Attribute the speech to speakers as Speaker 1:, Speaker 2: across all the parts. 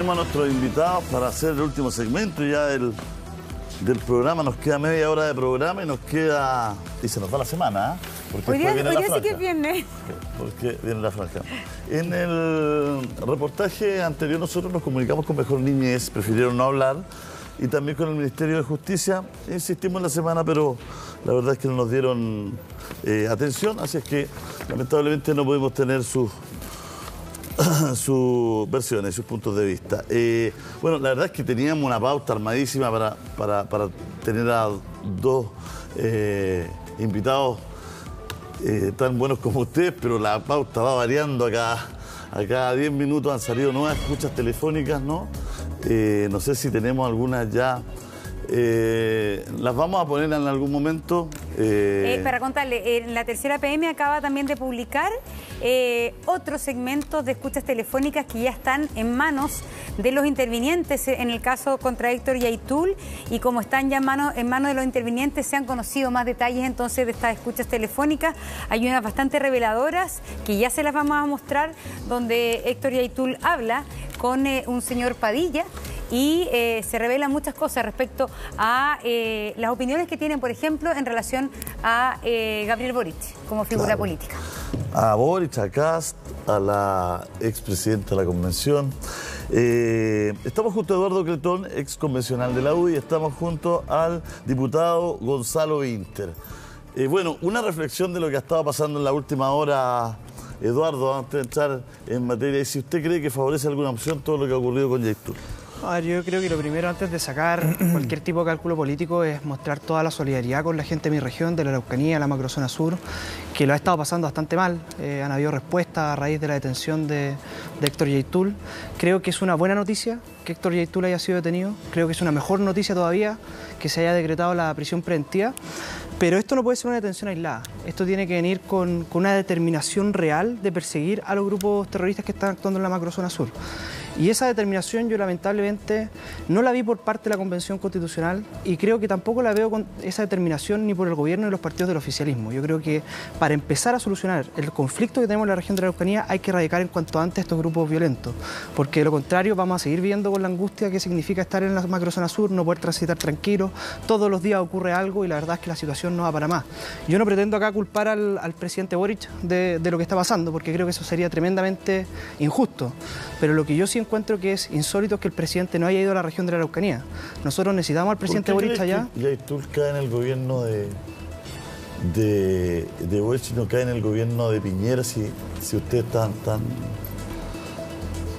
Speaker 1: Tenemos a nuestros invitados para hacer el último segmento ya del programa. Nos queda media hora de programa y nos queda... Y se nos va la semana, ¿eh? Porque
Speaker 2: hoy día sí que es viernes.
Speaker 1: Porque viene la franja. En el reportaje anterior nosotros nos comunicamos con Mejor Niñez, prefirieron no hablar, y también con el Ministerio de Justicia. Insistimos en la semana, pero la verdad es que no nos dieron atención, así es que lamentablemente no pudimos tener sus versiones, sus puntos de vista. Bueno, la verdad es que teníamos una pauta armadísima para tener a dos invitados tan buenos como ustedes, pero la pauta va variando a cada 10 minutos. Han salido nuevas escuchas telefónicas, ¿no? No sé si tenemos algunas ya. Las vamos a poner en algún momento.
Speaker 2: Para contarle, en la Tercera PM acaba también de publicar otros segmentos de escuchas telefónicas que ya están en manos de los intervinientes en el caso contra Héctor Yaitul, y como están ya en manos de los intervinientes, se han conocido más detalles entonces de estas escuchas telefónicas. Hay unas bastante reveladoras que ya se las vamos a mostrar, donde Héctor Yaitul habla con un señor Padilla, y se revelan muchas cosas respecto a las opiniones que tienen, por ejemplo, en relación a Gabriel Boric como figura política.
Speaker 1: A Boric, a Kast, a la expresidenta de la Convención. Estamos junto a Eduardo Cretón, ex convencional de la UDI, y estamos junto al diputado Gonzalo Inter. Bueno, una reflexión de lo que ha estado pasando en la última hora, Eduardo, antes de entrar en materia, y si usted cree que favorece alguna opción todo lo que ha ocurrido con Yaitul.
Speaker 3: A ver, yo creo que lo primero, antes de sacar cualquier tipo de cálculo político, es mostrar toda la solidaridad con la gente de mi región, de la Araucanía, la macrozona sur, que lo ha estado pasando bastante mal. Han habido respuestas a raíz de la detención de Héctor Yaitul. Creo que es una buena noticia que Héctor Yaitul haya sido detenido. Creo que es una mejor noticia todavía que se haya decretado la prisión preventiva. Pero esto no puede ser una detención aislada. Esto tiene que venir con una determinación real de perseguir a los grupos terroristas que están actuando en la macrozona sur. Y esa determinación yo lamentablemente no la vi por parte de la Convención Constitucional, y creo que tampoco la veo con esa determinación ni por el gobierno ni los partidos del oficialismo. Yo creo que para empezar a solucionar el conflicto que tenemos en la región de la Araucanía hay que erradicar en cuanto antes estos grupos violentos, porque de lo contrario vamos a seguir viviendo con la angustia que significa estar en la macrozona sur, no poder transitar tranquilo, todos los días ocurre algo y la verdad es que la situación no va para más. Yo no pretendo acá culpar al presidente Boric de lo que está pasando, porque creo que eso sería tremendamente injusto, pero lo que yo sí encuentro que es insólito es que el presidente no haya ido a la región de la Araucanía. Nosotros necesitamos al presidente Boric allá.
Speaker 1: Yaitul cae en el gobierno de Boric, no cae en el gobierno de Piñera, si usted está tan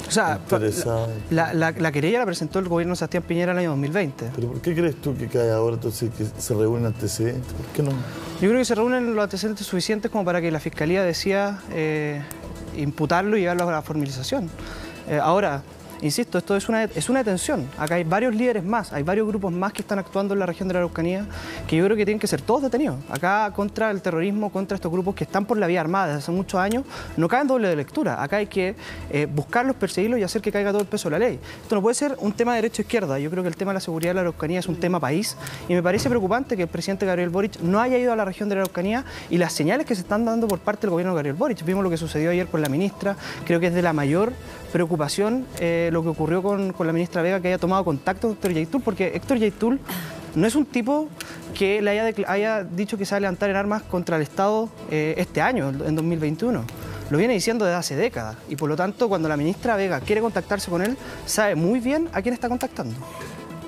Speaker 3: o sea,
Speaker 1: interesado.
Speaker 3: La querella la presentó el gobierno de Sebastián Piñera en el año 2020.
Speaker 1: ¿Pero por qué crees tú que cae ahora, entonces, que se reúnen antecedentes? ¿Por qué no?
Speaker 3: Yo creo que se reúnen los antecedentes suficientes como para que la Fiscalía decida imputarlo y llevarlo a la formalización. Ahora, insisto, esto es una detención. Acá hay varios líderes más, hay varios grupos más que están actuando en la región de la Araucanía, que yo creo que tienen que ser todos detenidos. Acá contra el terrorismo, contra estos grupos que están por la vía armada desde hace muchos años, no caen doble de lectura. Acá hay que buscarlos, perseguirlos y hacer que caiga todo el peso de la ley. Esto no puede ser un tema de derecha o izquierda. Yo creo que el tema de la seguridad de la Araucanía es un tema país, y me parece preocupante que el presidente Gabriel Boric no haya ido a la región de la Araucanía, y las señales que se están dando por parte del gobierno de Gabriel Boric. Vimos lo que sucedió ayer con la ministra. Creo que es de la mayor preocupación lo que ocurrió con la ministra Vega, que haya tomado contacto con Héctor Yaitul, porque Héctor Yaitul no es un tipo que le haya dicho que se va a levantar en armas contra el Estado este año, en 2021. Lo viene diciendo desde hace décadas, y por lo tanto cuando la ministra Vega quiere contactarse con él, sabe muy bien a quién está contactando.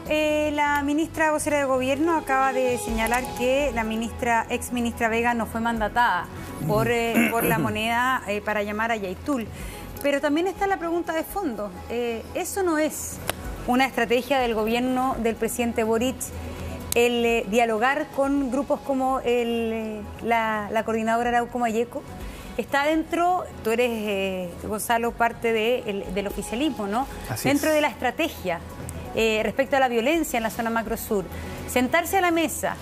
Speaker 2: La ministra vocera de gobierno acaba de señalar que la ex ministra Vega no fue mandatada por la moneda para llamar a Yaitul. Pero también está la pregunta de fondo. ¿Eso no es una estrategia del gobierno del presidente Boric, el dialogar con grupos como la coordinadora Arauco Mayeco? Está dentro, tú eres, Gonzalo, parte del oficialismo, ¿no?
Speaker 4: Así
Speaker 2: dentro
Speaker 4: es.
Speaker 2: de la estrategia respecto a la violencia en la zona macrosur. Sentarse a la mesa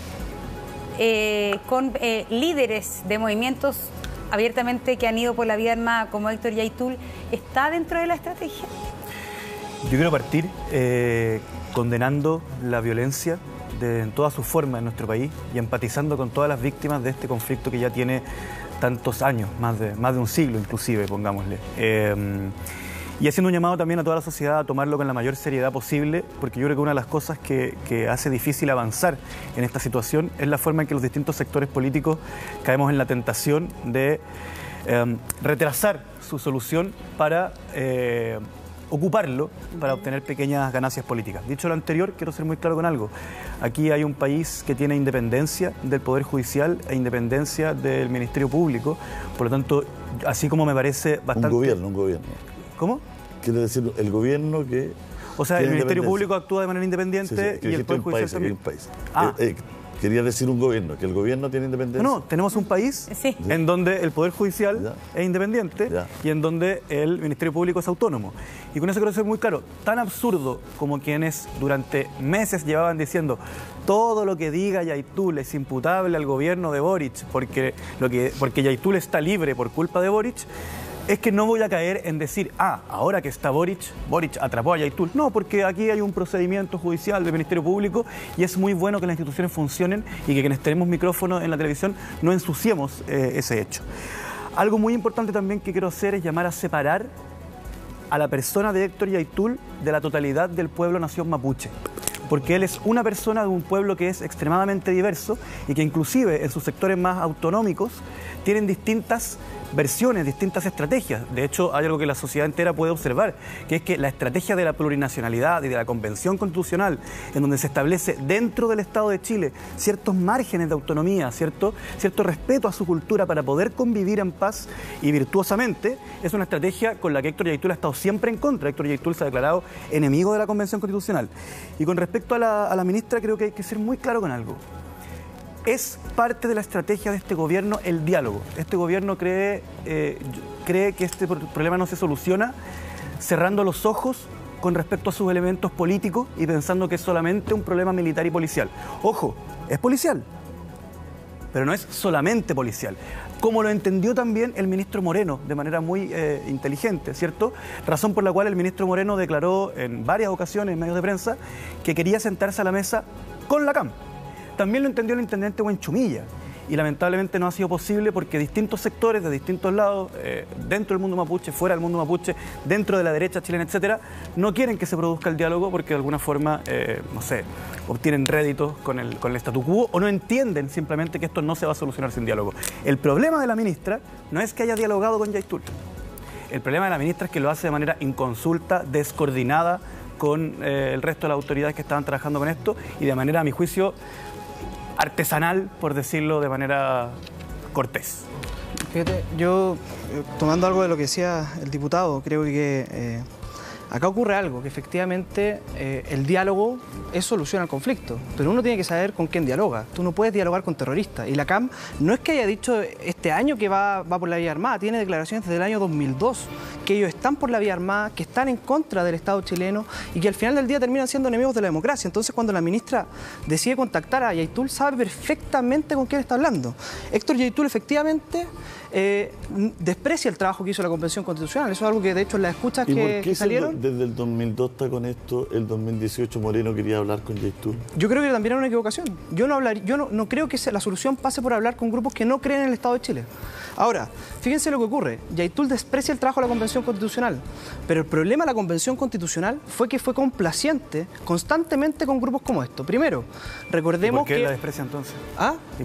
Speaker 2: con líderes de movimientos abiertamente que han ido por la vía armada como Héctor Yaitul, ¿está dentro de la estrategia?
Speaker 4: Yo quiero partir condenando la violencia en todas sus formas en nuestro país y empatizando con todas las víctimas de este conflicto que ya tiene tantos años, más de un siglo inclusive, pongámosle. Y haciendo un llamado también a toda la sociedad a tomarlo con la mayor seriedad posible, porque yo creo que una de las cosas que hace difícil avanzar en esta situación es la forma en que los distintos sectores políticos caemos en la tentación de retrasar su solución para ocuparlo para obtener pequeñas ganancias políticas. Dicho lo anterior, quiero ser muy claro con algo. Aquí hay un país que tiene independencia del Poder Judicial e independencia del Ministerio Público, por lo tanto, así como me parece bastante...
Speaker 1: Un gobierno.
Speaker 4: ¿Cómo?
Speaker 1: Quiere decir, el gobierno que...
Speaker 4: O sea, el Ministerio Público actúa de manera independiente y el Poder Judicial también.
Speaker 1: Un país.
Speaker 4: Ah.
Speaker 1: Quería decir un gobierno, que el gobierno tiene independencia.
Speaker 4: No, tenemos un país en donde el Poder Judicial es independiente y en donde el Ministerio Público es autónomo. Y con eso quiero ser muy claro, tan absurdo como quienes durante meses llevaban diciendo todo lo que diga Yaitul es imputable al gobierno de Boric porque Yaitul está libre por culpa de Boric, es que no voy a caer en decir, ahora que está Boric atrapó a Yaitul. No, porque aquí hay un procedimiento judicial del Ministerio Público y es muy bueno que las instituciones funcionen y que quienes tenemos micrófono en la televisión no ensuciemos ese hecho. Algo muy importante también que quiero hacer es llamar a separar a la persona de Héctor Yaitul de la totalidad del pueblo nación mapuche. Porque él es una persona de un pueblo que es extremadamente diverso y que inclusive en sus sectores más autonómicos tienen distintas versiones, distintas estrategias. De hecho, hay algo que la sociedad entera puede observar, que es que la estrategia de la plurinacionalidad y de la Convención Constitucional, en donde se establece dentro del Estado de Chile ciertos márgenes de autonomía, cierto respeto a su cultura para poder convivir en paz y virtuosamente, es una estrategia con la que Héctor Yaitul ha estado siempre en contra. Héctor Yaitul se ha declarado enemigo de la Convención Constitucional. Y con respecto a la ministra, creo que hay que ser muy claro con algo. Es parte de la estrategia de este gobierno el diálogo. Este gobierno cree que este problema no se soluciona cerrando los ojos con respecto a sus elementos políticos y pensando que es solamente un problema militar y policial. Ojo, es policial, pero no es solamente policial. Como lo entendió también el ministro Moreno de manera muy inteligente, ¿cierto? Razón por la cual el ministro Moreno declaró en varias ocasiones en medios de prensa que quería sentarse a la mesa con la CAM. También lo entendió el intendente Huenchumilla y lamentablemente no ha sido posible porque distintos sectores de distintos lados, dentro del mundo mapuche, fuera del mundo mapuche, dentro de la derecha chilena, etcétera, no quieren que se produzca el diálogo porque de alguna forma, no sé, obtienen réditos con el statu quo o no entienden simplemente que esto no se va a solucionar sin diálogo. El problema de la ministra no es que haya dialogado con Yaitul. El problema de la ministra es que lo hace de manera inconsulta, descoordinada con el resto de las autoridades que estaban trabajando con esto y de manera, a mi juicio, artesanal, por decirlo de manera cortés.
Speaker 3: Fíjate, yo, tomando algo de lo que decía el diputado, creo que acá ocurre algo, que efectivamente el diálogo es solución al conflicto, pero uno tiene que saber con quién dialoga. Tú no puedes dialogar con terroristas. Y la CAM no es que haya dicho este año que va por la vía armada, tiene declaraciones desde el año 2002, que ellos están por la vía armada, que están en contra del Estado chileno y que al final del día terminan siendo enemigos de la democracia. Entonces, cuando la ministra decide contactar a Yaitul, sabe perfectamente con quién está hablando. Héctor Yaitul efectivamente desprecia el trabajo que hizo la Convención Constitucional. Eso es algo que, de hecho, en las escuchas que salieron...
Speaker 1: Desde el 2002 está con esto, el 2018 Moreno quería hablar con Yaitul.
Speaker 3: Yo creo que también era una equivocación. Yo no creo que la solución pase por hablar con grupos que no creen en el Estado de Chile. Ahora, fíjense lo que ocurre. Yaitul desprecia el trabajo de la Convención Constitucional, pero el problema de la Convención Constitucional fue que fue complaciente constantemente con grupos como estos. Primero, recordemos que...
Speaker 4: ¿Por qué la desprecia entonces?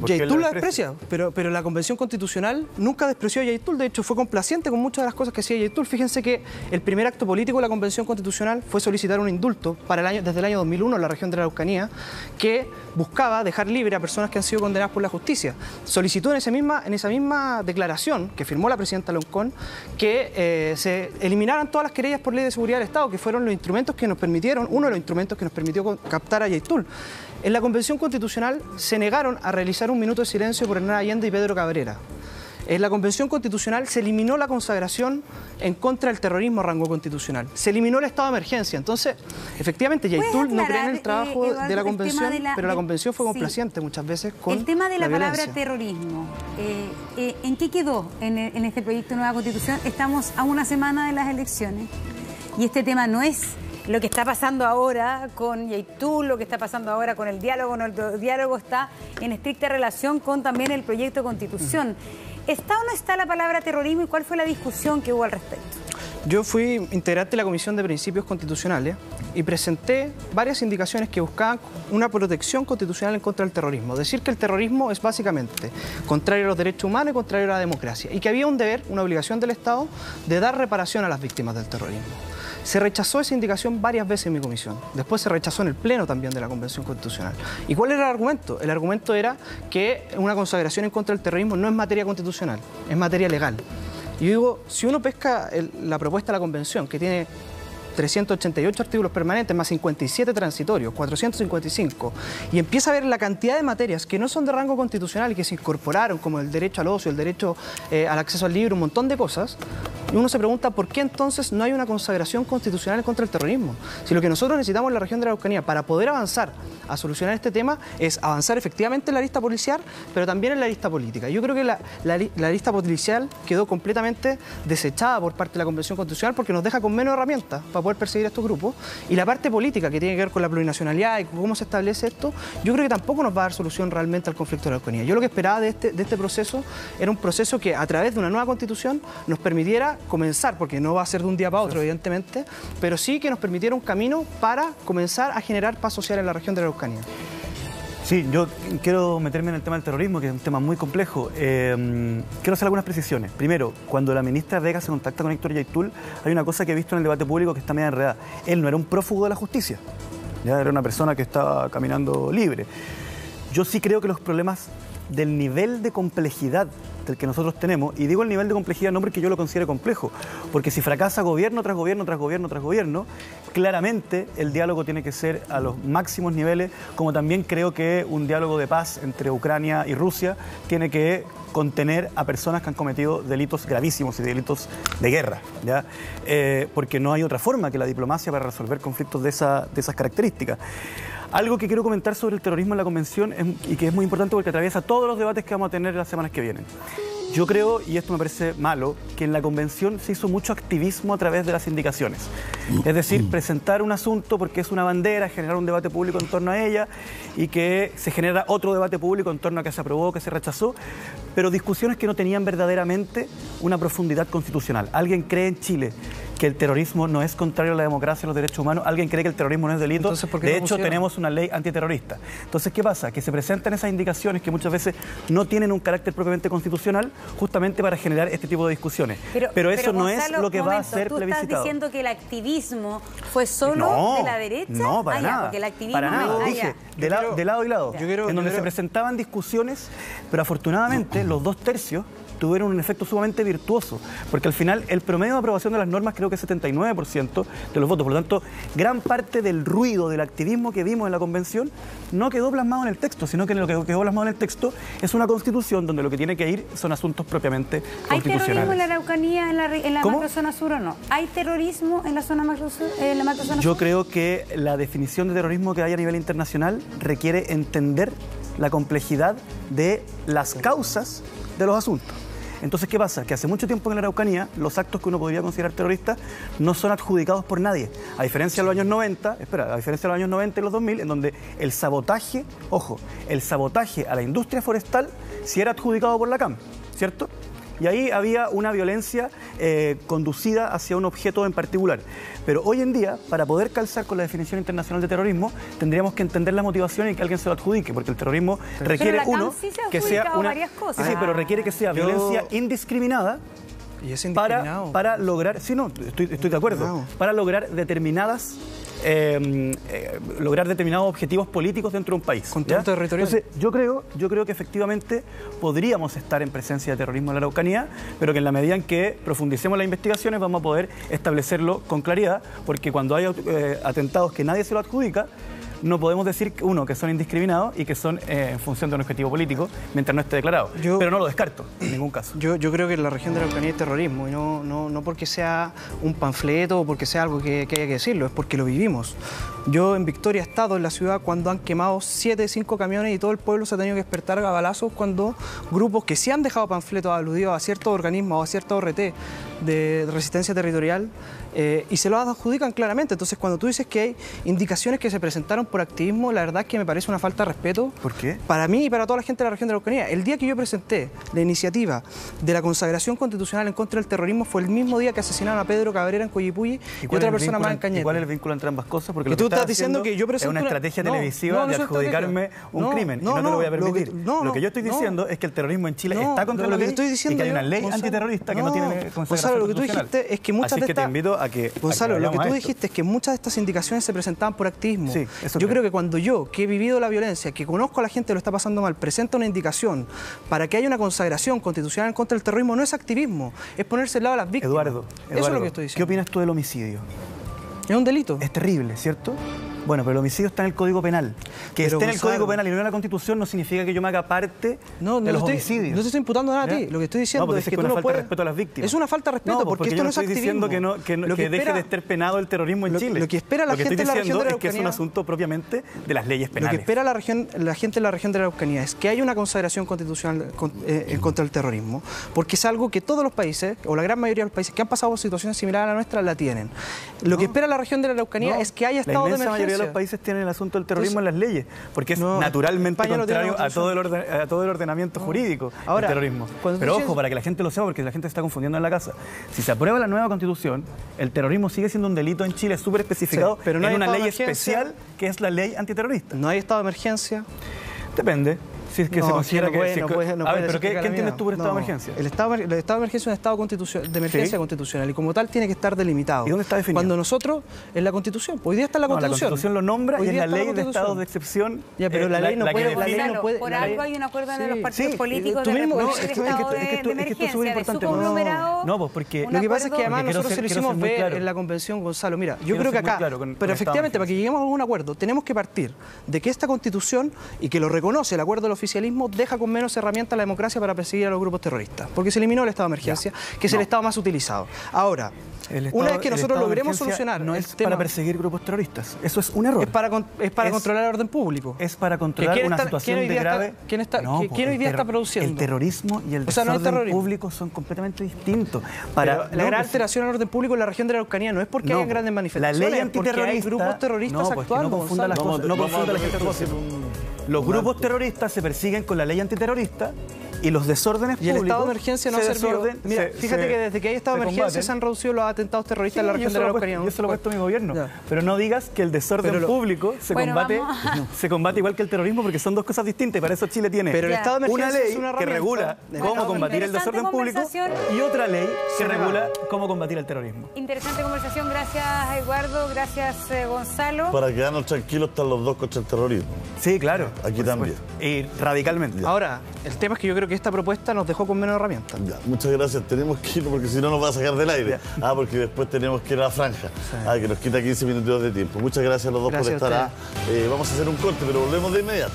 Speaker 3: Yaitul la desprecia, pero la Convención Constitucional nunca despreció a Yaitul. De hecho, fue complaciente con muchas de las cosas que hacía Yaitul. Fíjense que el primer acto político de la Convención Constitucional fue solicitar un indulto desde el año 2001 en la región de la Araucanía, que buscaba dejar libre a personas que han sido condenadas por la justicia. Solicitó en esa misma declaración que firmó la presidenta Loncón que se eliminaran todas las querellas por ley de seguridad del Estado, que fueron los instrumentos que nos permitieron, uno de los instrumentos que nos permitió captar a Yaitul. En la Convención Constitucional se negaron a realizar un minuto de silencio por Hernán Allende y Pedro Cabrera. En la Convención Constitucional se eliminó la consagración en contra del terrorismo a rango constitucional. Se eliminó el estado de emergencia. Entonces, efectivamente, Yaitul no cree en el trabajo de la Convención, pero la Convención fue complaciente muchas veces con
Speaker 2: el tema de la palabra
Speaker 3: violencia.
Speaker 2: Terrorismo. ¿En qué quedó en este proyecto de nueva Constitución? Estamos a una semana de las elecciones y este tema no es lo que está pasando ahora con Yaitul, lo que está pasando ahora con el diálogo. No, el diálogo está en estricta relación con también el proyecto de Constitución. ¿Está o no está la palabra terrorismo y cuál fue la discusión que hubo al respecto?
Speaker 3: Yo fui integrante de la Comisión de Principios Constitucionales y presenté varias indicaciones que buscaban una protección constitucional en contra del terrorismo. Decir que el terrorismo es básicamente contrario a los derechos humanos y contrario a la democracia. Y que había un deber, una obligación del Estado de dar reparación a las víctimas del terrorismo. Se rechazó esa indicación varias veces en mi comisión. Después se rechazó en el Pleno también de la Convención Constitucional. ¿Y cuál era el argumento? El argumento era que una consagración en contra del terrorismo no es materia constitucional, es materia legal. Y yo digo, si uno pesca la propuesta de la Convención, que tiene 388 artículos permanentes, más 57 transitorios, 455, y empieza a ver la cantidad de materias que no son de rango constitucional y que se incorporaron, como el derecho al ocio, el derecho al acceso al libro, un montón de cosas, y uno se pregunta por qué entonces no hay una consagración constitucional contra el terrorismo. Si lo que nosotros necesitamos en la región de la Araucanía para poder avanzar a solucionar este tema es avanzar efectivamente en la lista policial, pero también en la lista política. Yo creo que la lista policial quedó completamente desechada por parte de la Convención Constitucional porque nos deja con menos herramientas para poder perseguir a estos grupos, y la parte política que tiene que ver con la plurinacionalidad y cómo se establece esto, yo creo que tampoco nos va a dar solución realmente al conflicto de la Araucanía. Yo lo que esperaba de este proceso era un proceso que a través de una nueva constitución nos permitiera comenzar, porque no va a ser de un día para otro evidentemente, pero sí que nos permitiera un camino para comenzar a generar paz social en la región de la Araucanía.
Speaker 4: Sí, yo quiero meterme en el tema del terrorismo, que es un tema muy complejo. Quiero hacer algunas precisiones. Primero, cuando la ministra Vega se contacta con Héctor Yaitul, hay una cosa que he visto en el debate público que está medio enredada. Él no era un prófugo de la justicia, ya era una persona que estaba caminando libre. Yo sí creo que los problemas del nivel de complejidad del que nosotros tenemos, y digo el nivel de complejidad no porque yo lo considere complejo, porque si fracasa gobierno tras gobierno tras gobierno tras gobierno, claramente el diálogo tiene que ser a los máximos niveles, como también creo que un diálogo de paz entre Ucrania y Rusia tiene que contener a personas que han cometido delitos gravísimos y delitos de guerra, ¿ya? Porque no hay otra forma que la diplomacia para resolver conflictos de esas características. Algo que quiero comentar sobre el terrorismo en la Convención y que es muy importante porque atraviesa todos los debates que vamos a tener las semanas que vienen. Yo creo, y esto me parece malo, que en la Convención se hizo mucho activismo a través de las indicaciones. Es decir, presentar un asunto porque es una bandera, generar un debate público en torno a ella y que se genera otro debate público en torno a que se aprobó, que se rechazó, pero discusiones que no tenían verdaderamente una profundidad constitucional. ¿Alguien cree en Chile que el terrorismo no es contrario a la democracia y los derechos humanos? ¿Alguien cree que el terrorismo no es delito?
Speaker 3: Entonces, ¿por qué
Speaker 4: de
Speaker 3: no
Speaker 4: hecho,
Speaker 3: pusieron?
Speaker 4: tenemos una ley antiterrorista. Entonces, ¿qué pasa? Que se presentan esas indicaciones que muchas veces no tienen un carácter propiamente constitucional, justamente para generar este tipo de discusiones. Pero eso no
Speaker 2: Gonzalo,
Speaker 4: es lo que va a ser
Speaker 2: ¿tú
Speaker 4: plebiscitado.
Speaker 2: estás diciendo que el activismo fue solo de la derecha?
Speaker 4: No, para nada.
Speaker 2: Porque el activismo
Speaker 4: para nada. Dije, de lado y lado. En donde se presentaban discusiones, pero afortunadamente los 2/3 tuvieron un efecto sumamente virtuoso, porque al final el promedio de aprobación de las normas creo que es 79% de los votos. Por lo tanto, gran parte del ruido del activismo que vimos en la Convención no quedó plasmado en el texto, sino que lo que quedó plasmado en el texto es una Constitución donde lo que tiene que ir son asuntos propiamente constitucionales.
Speaker 2: ¿Hay terrorismo en la Araucanía, en la macrozona sur o no? ¿Hay terrorismo en la macrozona sur?
Speaker 4: Yo creo que la definición de terrorismo que hay a nivel internacional requiere entender la complejidad de las causas de los asuntos. Entonces, ¿qué pasa? Que hace mucho tiempo en la Araucanía los actos que uno podría considerar terroristas no son adjudicados por nadie. A diferencia de los años 90, a diferencia de los años 90 y los 2000, en donde el sabotaje, ojo, el sabotaje a la industria forestal sí era adjudicado por la CAM, ¿cierto? Y ahí había una violencia conducida hacia un objeto en particular. Pero hoy en día, para poder calzar con la definición internacional de terrorismo, tendríamos que entender la motivación y que alguien se lo adjudique, porque el terrorismo requiere que sea una... Sí, pero requiere que sea violencia indiscriminada.
Speaker 3: Y es indiscriminado.
Speaker 4: Para lograr... Sí, no, estoy de acuerdo. Para lograr determinados objetivos políticos dentro de un país.
Speaker 3: Control territorial.
Speaker 4: Entonces, yo creo que efectivamente podríamos estar en presencia de terrorismo en la Araucanía, pero que en la medida en que profundicemos las investigaciones vamos a poder establecerlo con claridad, porque cuando hay atentados que nadie se lo adjudica, no podemos decir, uno, que son indiscriminados y que son en función de un objetivo político, mientras no esté declarado. Pero no lo descarto, en ningún caso.
Speaker 3: Yo creo que en la región de la Araucanía hay terrorismo, y no porque sea un panfleto o porque sea algo que haya que decirlo, es porque lo vivimos. Yo en Victoria he estado en la ciudad cuando han quemado 7 de 5 camiones y todo el pueblo se ha tenido que despertar a balazos cuando grupos que sí han dejado panfletos aludidos a ciertos organismos o a ciertos ORT de resistencia territorial y se lo adjudican claramente. Entonces, cuando tú dices que hay indicaciones que se presentaron por activismo, la verdad es que me parece una falta de respeto.
Speaker 4: ¿Por qué?
Speaker 3: Para mí y para toda la gente de la región de la Araucanía. El día que yo presenté la iniciativa de la consagración constitucional en contra del terrorismo fue el mismo día que asesinaron a Pedro Cabrera en Coyipulli y otra persona más en Cañete.
Speaker 4: ¿Y cuál es el vínculo entre ambas cosas? Porque
Speaker 3: que tú estás diciendo que yo presento
Speaker 4: es una estrategia televisiva de adjudicarme un crimen y no te lo voy a permitir. Lo que yo estoy diciendo es que el terrorismo en Chile está contra la ley y que hay una ley antiterrorista que no tiene consagración
Speaker 3: Gonzalo, lo que tú dijiste es que muchas de estas...
Speaker 4: te invito a que...
Speaker 3: Gonzalo, lo que tú dijiste es que muchas de estas indicaciones se presentaban por activismo.
Speaker 4: Sí,
Speaker 3: yo creo que cuando yo, que he vivido la violencia, que conozco a la gente que lo está pasando mal, presenta una indicación para que haya una consagración constitucional contra el terrorismo, no es activismo, es ponerse al lado de las víctimas.
Speaker 4: Eduardo,
Speaker 3: eso es lo que estoy diciendo.
Speaker 4: ¿Qué opinas tú del homicidio?
Speaker 3: Es un delito.
Speaker 4: Es terrible, ¿cierto? Bueno, pero el homicidio está en el Código Penal. Que esté en el Código Penal y no en la Constitución no significa que yo me haga parte de los homicidios.
Speaker 3: No te estoy imputando nada a ti. Lo que estoy diciendo es que tú no puedes...
Speaker 4: falta de respeto a las víctimas.
Speaker 3: Es una falta de respeto porque esto no es activismo.
Speaker 4: Yo no estoy diciendo que deje de estar penado el terrorismo en Chile.
Speaker 3: Lo que espera la gente de la región de la Araucanía...
Speaker 4: es que es un asunto propiamente de las leyes penales.
Speaker 3: Lo que espera la gente de la región de la Araucanía es que haya una consagración constitucional contra el terrorismo, porque es algo que todos los países, o la gran mayoría de los países que han pasado por situaciones similares a la nuestra, la tienen. Lo que espera la región de la Araucanía es que haya estado de emergencia.
Speaker 4: La mayoría de los países tienen el asunto del terrorismo en las leyes, porque es naturalmente contrario a todo el ordenamiento jurídico del terrorismo. Pero ojo, para que la gente lo sepa, porque la gente se está confundiendo en la casa. Si se aprueba la nueva Constitución, el terrorismo sigue siendo un delito en Chile súper especificado, pero no hay una ley especial que es la ley antiterrorista.
Speaker 3: ¿No hay estado de emergencia?
Speaker 4: Depende. Si es que se considera que...
Speaker 3: A ver,
Speaker 4: pero ¿qué entiendes tú por estado de emergencia?
Speaker 3: El estado de emergencia es un estado de emergencia constitucional y como tal tiene que estar delimitado.
Speaker 4: ¿Y dónde está definido?
Speaker 3: Cuando nosotros, en la Constitución, hoy día está en la Constitución.
Speaker 4: La Constitución lo nombra y es la ley de estados de excepción.
Speaker 3: Ya, pero la ley no puede...
Speaker 2: Por algo hay un acuerdo entre los partidos políticos de reconocer el estado de emergencia, de su conglomerado.
Speaker 4: No, pues porque...
Speaker 3: Lo que pasa es que además nosotros se lo hicimos ver en la convención, Gonzalo. Mira, yo creo que acá, pero efectivamente, para que lleguemos a algún acuerdo, tenemos que partir de que esta Constitución, y que lo reconoce el acuerdo del oficialismo, deja con menos herramientas la democracia para perseguir a los grupos terroristas, porque se eliminó el estado de emergencia, que es el estado más utilizado. Ahora, una vez que nosotros logremos solucionar
Speaker 4: no es para perseguir grupos terroristas, eso es un error.
Speaker 3: Es para controlar el orden público.
Speaker 4: Es para controlar una situación de grave...
Speaker 3: ¿Quién hoy día está produciendo?
Speaker 4: El terrorismo y el desorden público son completamente distintos.
Speaker 3: La gran alteración al orden público en la región de la Araucanía no es porque hayan grandes manifestaciones,
Speaker 4: la ley antiterrorista,
Speaker 3: porque hay grupos terroristas actuando.
Speaker 4: No confunda las cosas, no confunda la gente. Los grupos terroristas se persiguen con la ley antiterrorista y los desórdenes públicos...
Speaker 3: Y el estado de emergencia no ha servido. Mira, fíjate que desde que hay estado de emergencia se han reducido los atentados terroristas en la región de la Araucanía.
Speaker 4: Yo se lo he puesto a mi gobierno. Pero no digas que el desorden público se combate igual que el terrorismo, porque son dos cosas distintas y para eso Chile tiene una ley que regula cómo combatir el desorden público y otra ley que regula cómo combatir el terrorismo.
Speaker 2: Interesante conversación. Gracias, Eduardo. Gracias, Gonzalo.
Speaker 1: Para quedarnos tranquilos están los dos contra el terrorismo.
Speaker 4: Sí, claro.
Speaker 1: Aquí también.
Speaker 4: Y radicalmente.
Speaker 3: Ahora, el tema es que yo creo que esta propuesta nos dejó con menos herramientas.
Speaker 1: Ya, muchas gracias. Tenemos que ir porque si no nos va a sacar del aire. Porque después tenemos que ir a la franja. Que nos quita 15 minutos de tiempo. Muchas gracias a los dos por estar. Vamos a hacer un corte, pero volvemos de inmediato.